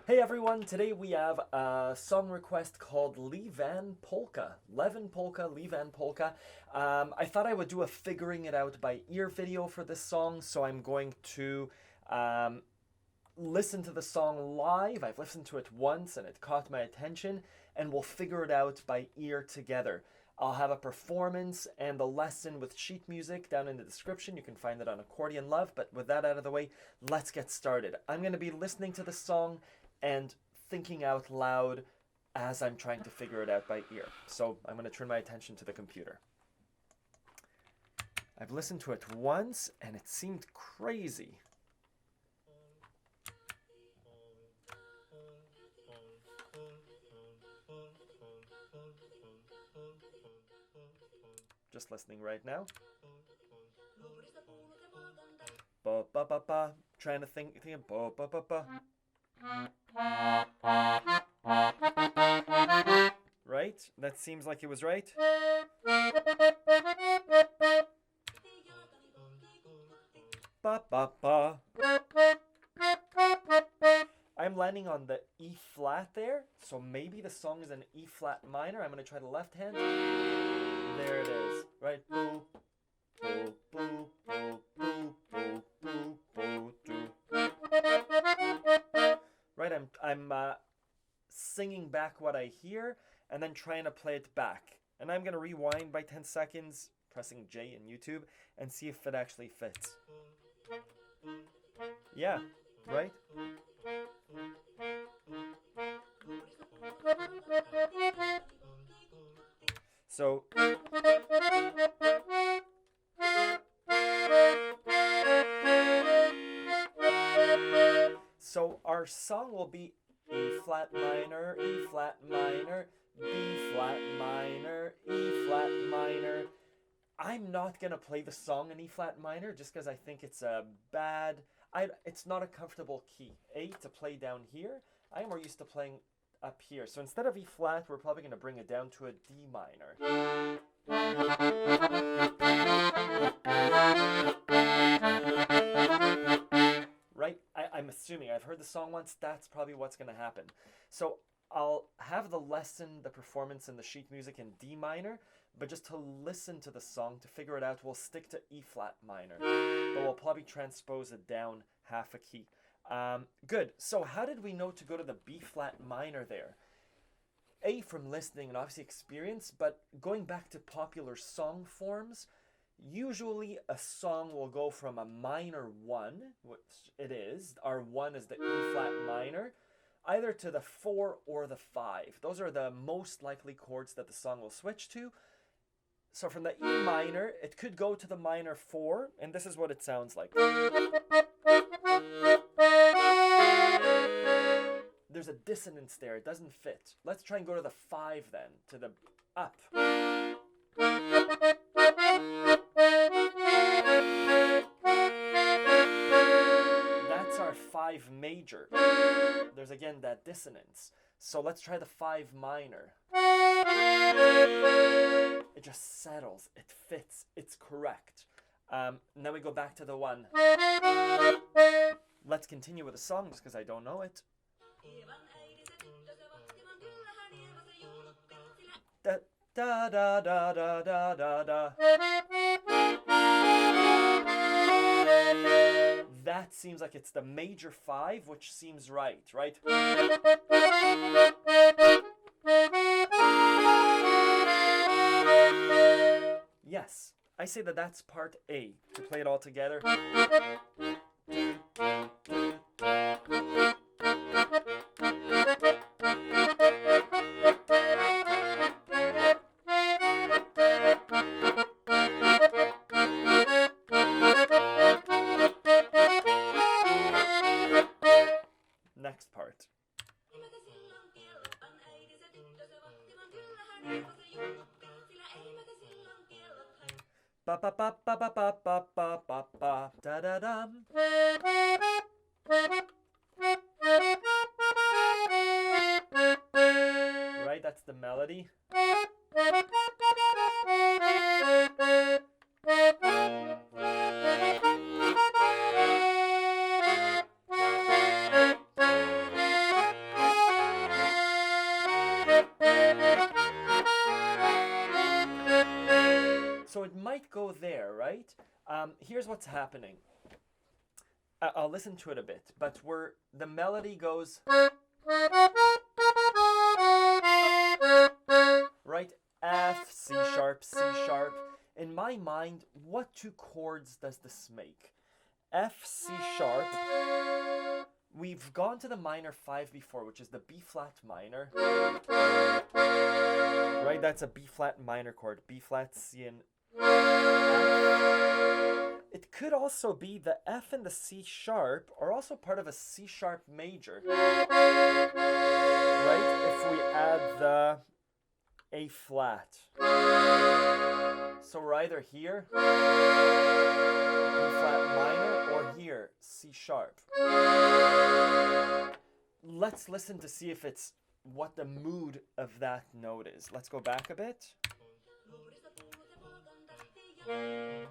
Hey everyone, today we have a song request called Ievan Polka. Levin Polka, Ievan Polka. I thought I would do a figuring it out by ear video for this song, so I'm going to um, listen to the song live. I've listened to it once and it caught my attention, and we'll figure it out by ear together. I'll have a performance and the lesson with sheet music down in the description. You can find it on Accordion Love, but with that out of the way, let's get started. I'm going to be listening to the song and thinking out loud as I'm trying to figure it out by ear. So I'm going to turn my attention to the computer. I've listened to it once and it seemed crazy. Just listening right now. Ba ba ba ba. Trying to think ba ba ba ba. Right? That seems like it was right. Ba ba ba. I'm landing on the E flat there, so maybe the song is an E flat minor. I'm going to try the left hand. There it is. Right? Boo, boo, boo, boo, boo, boo, boo, boo, do. Right, I'm singing back what I hear and then trying to play it back. And I'm going to rewind by 10 seconds, pressing J in YouTube, and see if it actually fits. Yeah, right? So our song will be E flat minor, E flat minor, B flat minor, E flat minor. I'm not gonna play the song in E flat minor just because I think it's a bad. It's not a comfortable key. A to play down here. I'm more used to playing up here. So instead of E flat, we're probably gonna bring it down to a D minor. Right? I'm assuming. I've heard the song once. That's probably what's going to happen. So I'll have the lesson, the performance, and the sheet music in D minor, but just to listen to the song, to figure it out, we'll stick to E flat minor. But we'll probably transpose it down half a key. Good. So how did we know to go to the B flat minor there? A, from listening and obviously experience, but going back to popular song forms, usually a song will go from a minor 1, which it is, our 1 is the E flat minor, either to the 4 or the 5. Those are the most likely chords that the song will switch to. So from the E minor, it could go to the minor 4, and this is what it sounds like. There's a dissonance there, it doesn't fit. Let's try and go to the 5 then, to the up. That's our 5 major. There's again that dissonance. So let's try the 5 minor. It just settles, it fits, it's correct. Now we go back to the 1. Let's continue with the song just because I don't know it. Da da da da da da da da. That seems like it's the major 5, which seems right, right? Yes, I say that that's part A. To play it all together. Next part. Ba ba ba ba ba ba ba ba ba ba da da dum. Right, that's the melody. right? Here's what's happening. I'll listen to it a bit, but the melody goes, right? F, C sharp, C sharp. In my mind, what two chords does this make? F, C sharp. We've gone to the minor 5 before, which is the B flat minor. Right, that's a B flat minor chord. B flat, C, and F. It could also be the F and the C sharp are also part of a C sharp major. Right, if we add the A flat. So we're either here, B flat minor, or here, C sharp. Let's listen to see if it's what the mood of that note is. Let's go back a bit. I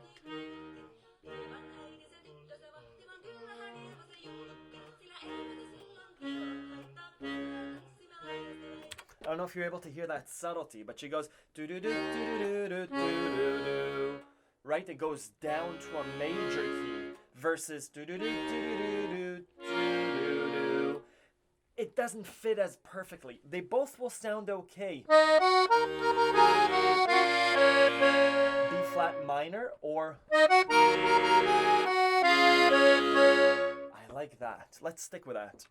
don't know if you're able to hear that subtlety, but she goes do do do do do do do do do. Right, it goes down to a major key versus do do do do do do do do. It doesn't fit as perfectly. They both will sound okay. B flat minor or I like that. Let's stick with that.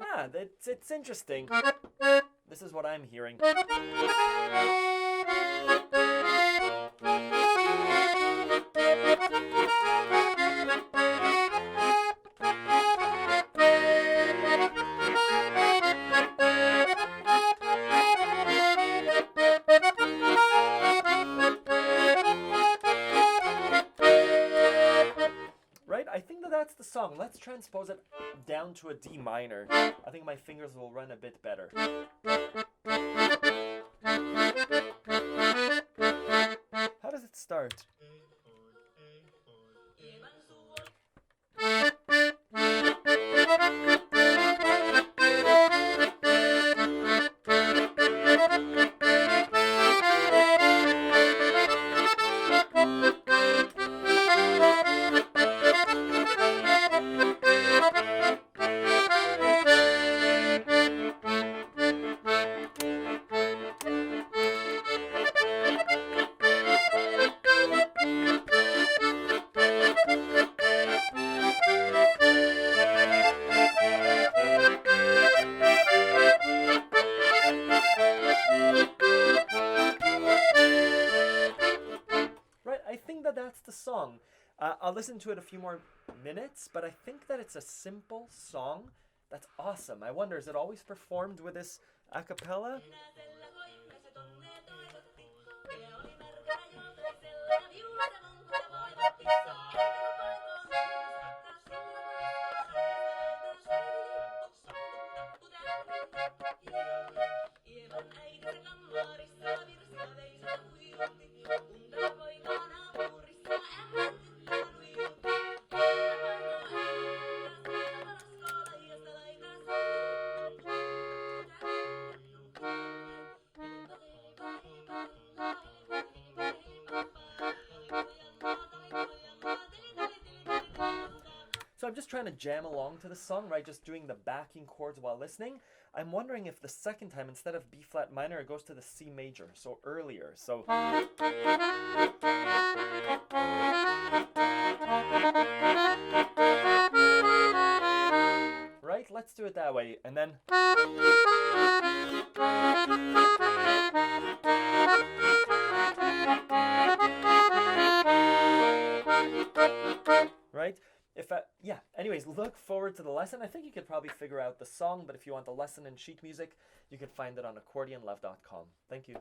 Ah, it's interesting. This is what I'm hearing. That's the song. Let's transpose it down to a D minor. I think my fingers will run a bit better. How does it start? That's the song. I'll listen to it a few more minutes, but I think that it's a simple song that's awesome. I wonder, is it always performed with this a cappella? So I'm just trying to jam along to the song, right? Just doing the backing chords while listening. I'm wondering if the second time, instead of B flat minor, it goes to the C major, so earlier. So right? Let's do it that way. And then right? Yeah, anyways, look forward to the lesson. I think you could probably figure out the song, but if you want the lesson in sheet music, you can find it on accordionlove.com. Thank you.